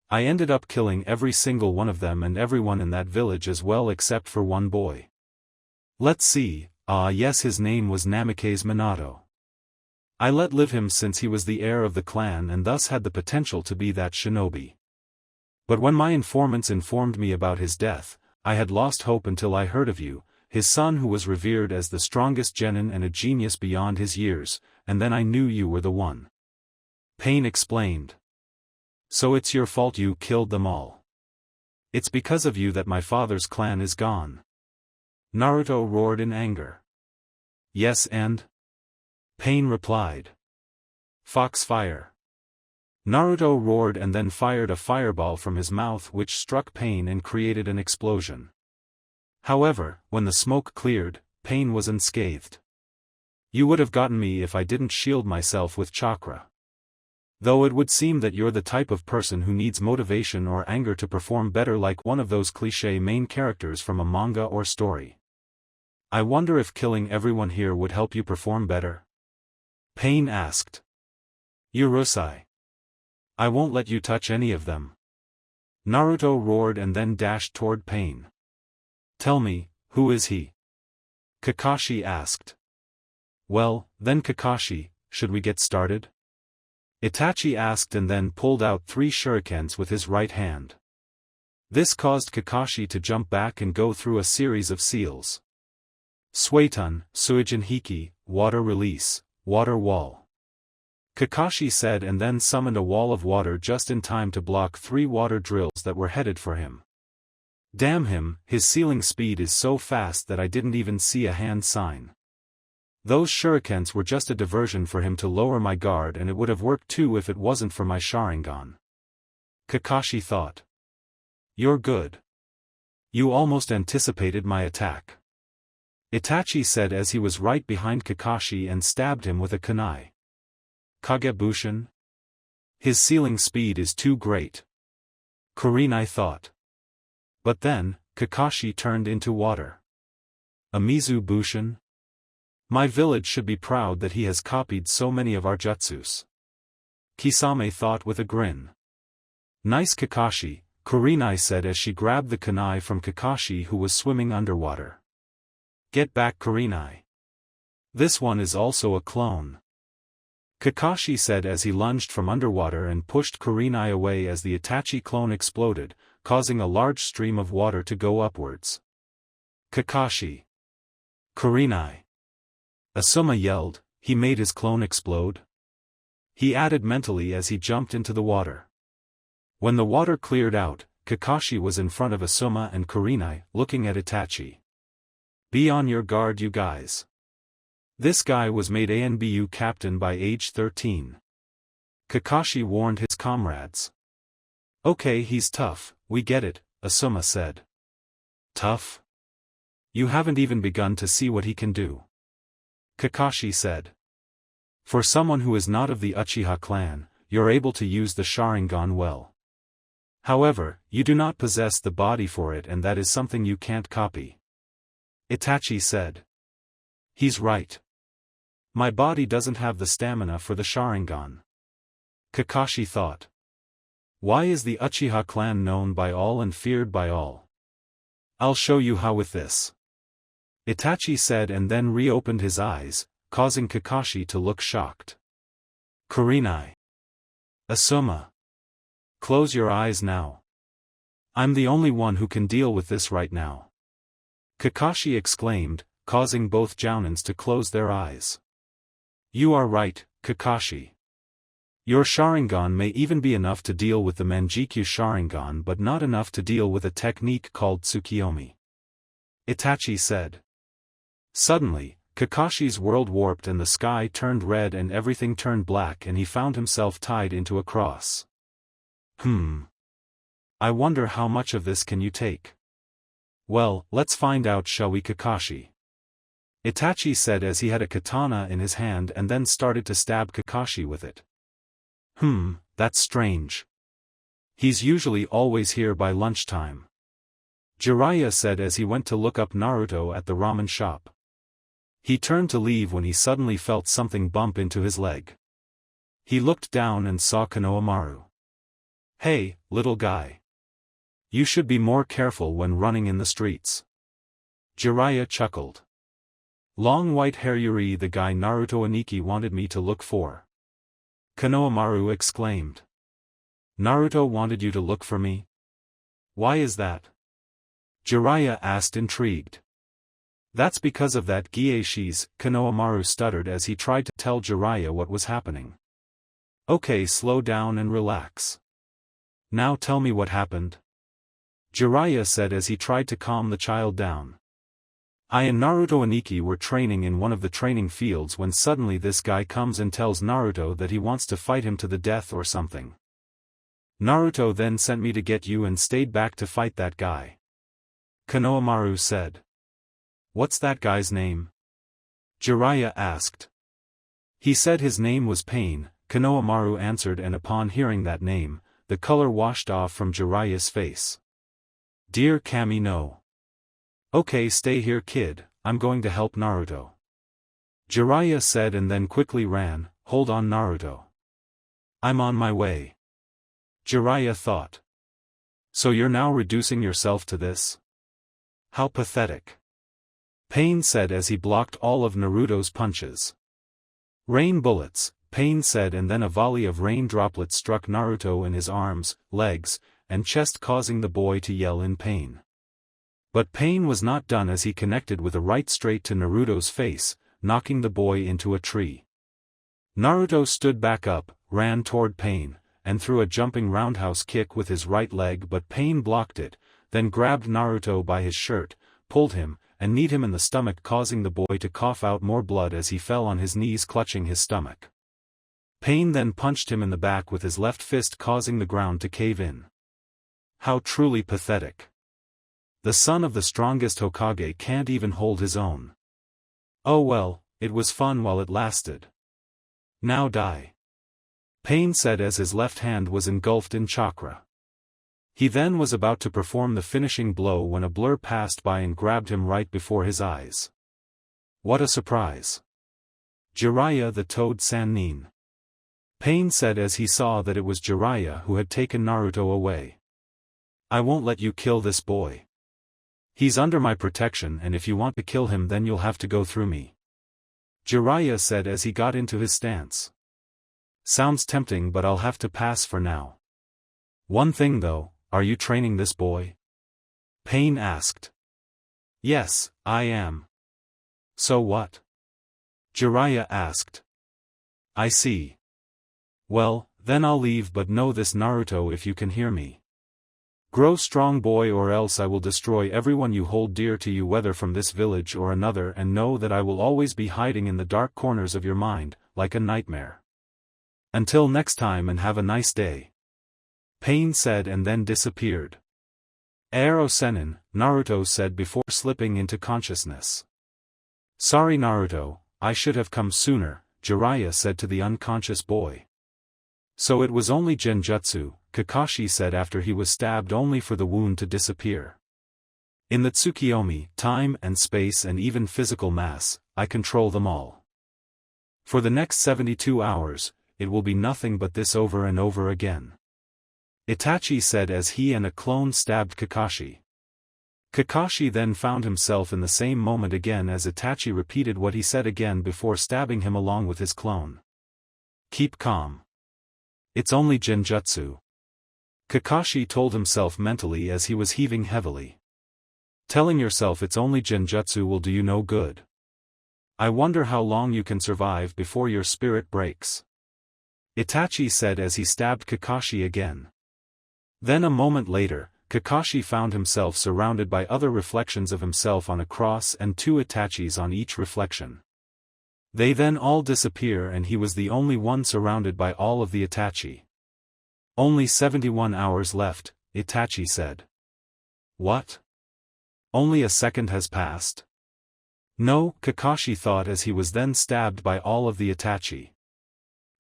I ended up killing every single one of them and everyone in that village as well except for one boy. Let's see, yes, his name was Namikaze Minato. I let live him since he was the heir of the clan and thus had the potential to be that shinobi. But when my informants informed me about his death, I had lost hope until I heard of you, his son who was revered as the strongest genin and a genius beyond his years, and then I knew you were the one. Pain explained. So it's your fault you killed them all. It's because of you that my father's clan is gone. Naruto roared in anger. Yes, and? Pain replied. Foxfire. Naruto roared and then fired a fireball from his mouth which struck Pain and created an explosion. However, when the smoke cleared, Pain was unscathed. You would have gotten me if I didn't shield myself with chakra. Though it would seem that you're the type of person who needs motivation or anger to perform better, like one of those cliché main characters from a manga or story. I wonder if killing everyone here would help you perform better? Pain asked. Urusei. I won't let you touch any of them. Naruto roared and then dashed toward Pain. Tell me, who is he? Kakashi asked. Well, then Kakashi, should we get started? Itachi asked and then pulled out 3 shurikens with his right hand. This caused Kakashi to jump back and go through a series of seals. Suetun, Suijin Hiki, water release, water wall. Kakashi said and then summoned a wall of water just in time to block 3 water drills that were headed for him. Damn him, his sealing speed is so fast that I didn't even see a hand sign. Those shurikens were just a diversion for him to lower my guard, and it would have worked too if it wasn't for my Sharingan. Kakashi thought. You're good. You almost anticipated my attack. Itachi said as he was right behind Kakashi and stabbed him with a kunai. Kagebushin? His sealing speed is too great. Kurenai thought. But then, Kakashi turned into water. Amizu Bushin? My village should be proud that he has copied so many of our jutsus. Kisame thought with a grin. Nice Kakashi, Kurenai said as she grabbed the kunai from Kakashi who was swimming underwater. Get back, Kurenai. This one is also a clone. Kakashi said as he lunged from underwater and pushed Kurenai away as the Itachi clone exploded, causing a large stream of water to go upwards. Kakashi. Kurenai. Asuma yelled, he made his clone explode? He added mentally as he jumped into the water. When the water cleared out, Kakashi was in front of Asuma and Kurenai, looking at Itachi. Be on your guard, you guys. This guy was made ANBU captain by age 13. Kakashi warned his comrades. Okay, he's tough, we get it, Asuma said. Tough? You haven't even begun to see what he can do. Kakashi said. For someone who is not of the Uchiha clan, you're able to use the Sharingan well. However, you do not possess the body for it, and that is something you can't copy. Itachi said. He's right. My body doesn't have the stamina for the Sharingan. Kakashi thought. Why is the Uchiha clan known by all and feared by all? I'll show you how with this. Itachi said and then reopened his eyes, causing Kakashi to look shocked. Kurenai. Asuma. Close your eyes now. I'm the only one who can deal with this right now. Kakashi exclaimed, causing both jounins to close their eyes. You are right, Kakashi. Your Sharingan may even be enough to deal with the Manjikyu Sharingan but not enough to deal with a technique called Tsukiyomi. Itachi said. Suddenly, Kakashi's world warped and the sky turned red and everything turned black and he found himself tied into a cross. I wonder how much of this can you take? Well, let's find out, shall we, Kakashi? Itachi said as he had a katana in his hand and then started to stab Kakashi with it. That's strange. He's usually always here by lunchtime. Jiraiya said as he went to look up Naruto at the ramen shop. He turned to leave when he suddenly felt something bump into his leg. He looked down and saw Konohamaru. Hey, little guy. You should be more careful when running in the streets. Jiraiya chuckled. Long white hair, Yuri, the guy Naruto Aniki wanted me to look for. Konohamaru exclaimed. Naruto wanted you to look for me? Why is that? Jiraiya asked, intrigued. That's because of that Gyeshi's, Konohamaru stuttered as he tried to tell Jiraiya what was happening. Okay, slow down and relax. Now tell me what happened. Jiraiya said as he tried to calm the child down. I and Naruto Aniki were training in one of the training fields when suddenly this guy comes and tells Naruto that he wants to fight him to the death or something. Naruto then sent me to get you and stayed back to fight that guy. Konohamaru said. What's that guy's name? Jiraiya asked. He said his name was Pain, Konohamaru answered, and upon hearing that name, the color washed off from Jiraiya's face. Dear Kami, no. Okay, stay here, kid, I'm going to help Naruto. Jiraiya said and then quickly ran. Hold on, Naruto. I'm on my way. Jiraiya thought. So you're now reducing yourself to this? How pathetic. Pain said as he blocked all of Naruto's punches. Rain bullets, Pain said, and then a volley of rain droplets struck Naruto in his arms, legs, and chest, causing the boy to yell in pain. But Pain was not done as he connected with a right straight to Naruto's face, knocking the boy into a tree. Naruto stood back up, ran toward Pain, and threw a jumping roundhouse kick with his right leg, but Pain blocked it, then grabbed Naruto by his shirt, pulled him, and kneed him in the stomach, causing the boy to cough out more blood as he fell on his knees clutching his stomach. Pain then punched him in the back with his left fist, causing the ground to cave in. How truly pathetic. The son of the strongest Hokage can't even hold his own. Oh well, it was fun while it lasted. Now die. Pain said as his left hand was engulfed in chakra. He then was about to perform the finishing blow when a blur passed by and grabbed him right before his eyes. What a surprise. Jiraiya the Toad Sannin. Pain said as he saw that it was Jiraiya who had taken Naruto away. I won't let you kill this boy. He's under my protection, and if you want to kill him then you'll have to go through me. Jiraiya said as he got into his stance. Sounds tempting, but I'll have to pass for now. One thing though, are you training this boy? Pain asked. Yes, I am. So what? Jiraiya asked. I see. Well, then I'll leave, but know this, Naruto, if you can hear me. Grow strong, boy, or else I will destroy everyone you hold dear to you, whether from this village or another, and know that I will always be hiding in the dark corners of your mind, like a nightmare. Until next time, and have a nice day. Pain said and then disappeared. Aero Sennin, Naruto said before slipping into consciousness. Sorry Naruto, I should have come sooner, Jiraiya said to the unconscious boy. So it was only Genjutsu, Kakashi said after he was stabbed, only for the wound to disappear. In the Tsukiyomi, time and space and even physical mass, I control them all. For the next 72 hours, it will be nothing but this over and over again. Itachi said as he and a clone stabbed Kakashi. Kakashi then found himself in the same moment again as Itachi repeated what he said again before stabbing him along with his clone. Keep calm. It's only Genjutsu. Kakashi told himself mentally as he was heaving heavily. Telling yourself it's only Genjutsu will do you no good. I wonder how long you can survive before your spirit breaks. Itachi said as he stabbed Kakashi again. Then a moment later, Kakashi found himself surrounded by other reflections of himself on a cross and 2 Itachis on each reflection. They then all disappear and he was the only one surrounded by all of the Itachi. Only 71 hours left, Itachi said. What? Only a second has passed? No, Kakashi thought as he was then stabbed by all of the Itachi.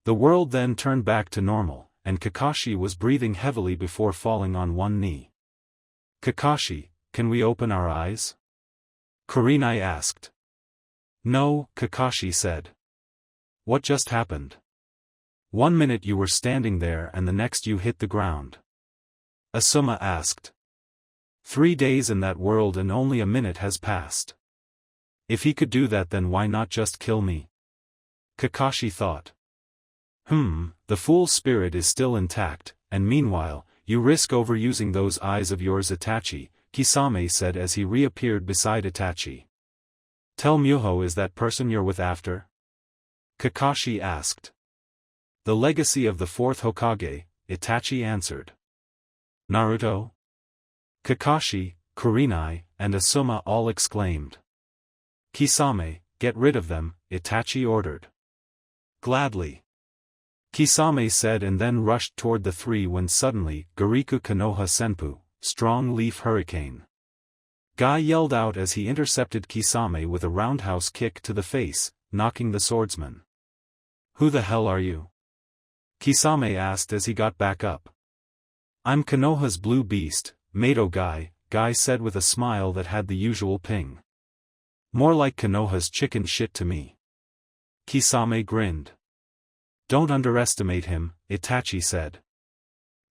The world then turned back to normal, and Kakashi was breathing heavily before falling on one knee. Kakashi, can we open our eyes? Kurenai asked. No, Kakashi said. What just happened? 1 minute you were standing there and the next you hit the ground. Asuma asked. 3 days in that world and only a minute has passed. If he could do that then why not just kill me? Kakashi thought. The fool spirit is still intact, and meanwhile, you risk overusing those eyes of yours Itachi, Kisame said as he reappeared beside Itachi. Tell Myuho is that person you're with after? Kakashi asked. The legacy of the 4th Hokage, Itachi answered. Naruto? Kakashi, Kurenai, and Asuma all exclaimed. Kisame, get rid of them, Itachi ordered. Gladly. Kisame said and then rushed toward the 3 when suddenly, Gariku Konoha Senpu, strong leaf hurricane. Guy yelled out as he intercepted Kisame with a roundhouse kick to the face, knocking the swordsman. Who the hell are you? Kisame asked as he got back up. I'm Konoha's blue beast, Mato Guy said with a smile that had the usual ping. More like Konoha's chicken shit to me. Kisame grinned. Don't underestimate him, Itachi said.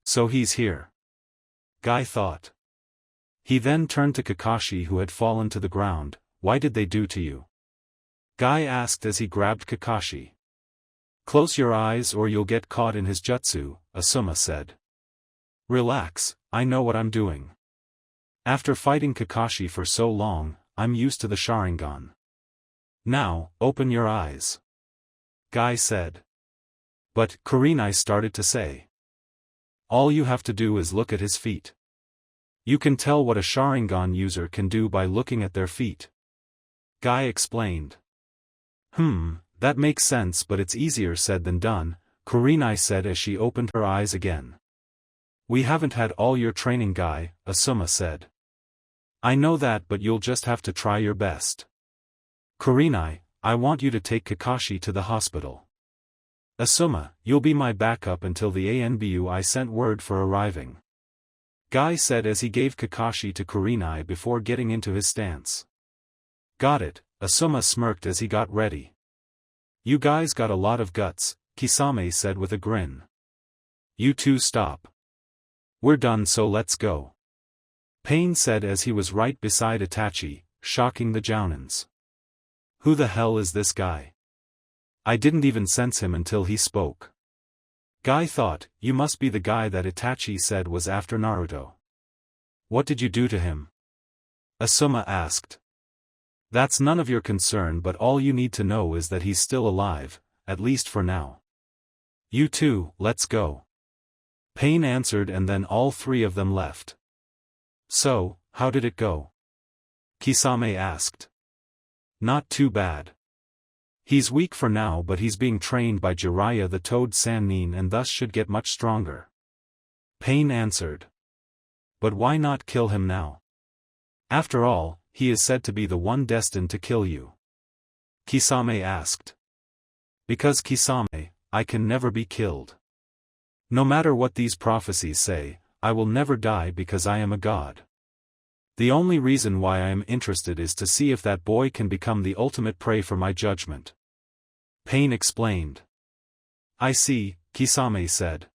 So he's here. Guy thought. He then turned to Kakashi who had fallen to the ground. Why did they do to you? Guy asked as he grabbed Kakashi. Close your eyes or you'll get caught in his jutsu, Asuma said. Relax, I know what I'm doing. After fighting Kakashi for so long, I'm used to the Sharingan. Now, open your eyes. Guy said. But, Kurenai started to say. All you have to do is look at his feet. You can tell what a Sharingan user can do by looking at their feet. Guy explained. That makes sense but it's easier said than done, Kurenai said as she opened her eyes again. We haven't had all your training Guy, Asuma said. I know that but you'll just have to try your best. Kurenai, I want you to take Kakashi to the hospital. Asuma, you'll be my backup until the ANBU I sent word for arriving. Guy said as he gave Kakashi to Kurenai before getting into his stance. Got it, Asuma smirked as he got ready. You guys got a lot of guts, Kisame said with a grin. You two stop. We're done so let's go. Pain said as he was right beside Itachi, shocking the Jounins. Who the hell is this guy? I didn't even sense him until he spoke. Guy thought, you must be the guy that Itachi said was after Naruto. What did you do to him? Asuma asked. That's none of your concern but all you need to know is that he's still alive, at least for now. You two, let's go. Pain answered and then all 3 of them left. So, how did it go? Kisame asked. Not too bad. He's weak for now but he's being trained by Jiraiya the Toad Sannin and thus should get much stronger. Pain answered. But why not kill him now? After all, he is said to be the one destined to kill you. Kisame asked. Because Kisame, I can never be killed. No matter what these prophecies say, I will never die because I am a god. The only reason why I am interested is to see if that boy can become the ultimate prey for my judgment. Pain explained. I see, Kisame said.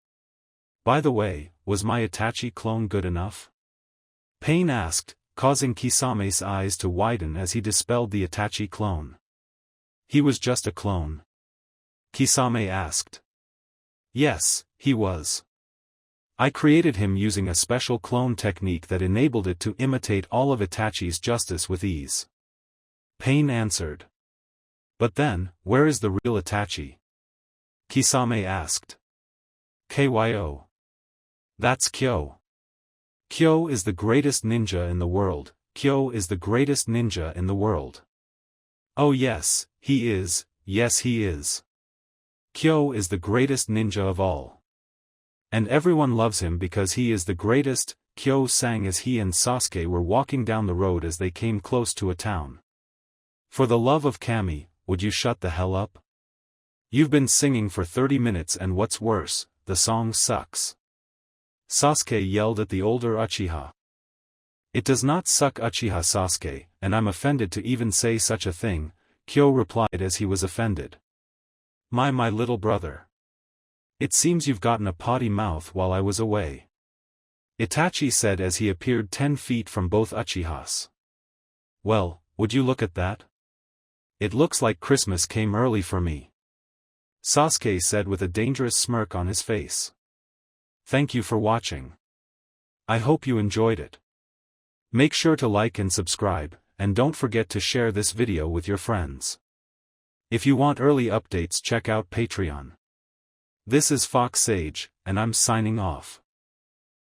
By the way, was my Itachi clone good enough? Pain asked, causing Kisame's eyes to widen as he dispelled the Itachi clone. He was just a clone. Kisame asked. Yes, he was. I created him using a special clone technique that enabled it to imitate all of Itachi's justice with ease. Pain answered. But then, where is the real Itachi? Kisame asked. Kyo. That's Kyo. Kyo is the greatest ninja in the world. Kyo is the greatest ninja in the world. Oh yes, he is, yes he is. Kyo is the greatest ninja of all. And everyone loves him because he is the greatest, Kyo sang as he and Sasuke were walking down the road as they came close to a town. For the love of Kami, would you shut the hell up? You've been singing for 30 minutes and what's worse, the song sucks. Sasuke yelled at the older Uchiha. It does not suck, Uchiha Sasuke, and I'm offended to even say such a thing, Kyo replied as he was offended. My little brother. It seems you've gotten a potty mouth while I was away. Itachi said as he appeared 10 feet from both Uchihas. Well, would you look at that? It looks like Christmas came early for me. Sasuke said with a dangerous smirk on his face. Thank you for watching. I hope you enjoyed it. Make sure to like and subscribe, and don't forget to share this video with your friends. If you want early updates, check out Patreon. This is Fox Sage, and I'm signing off.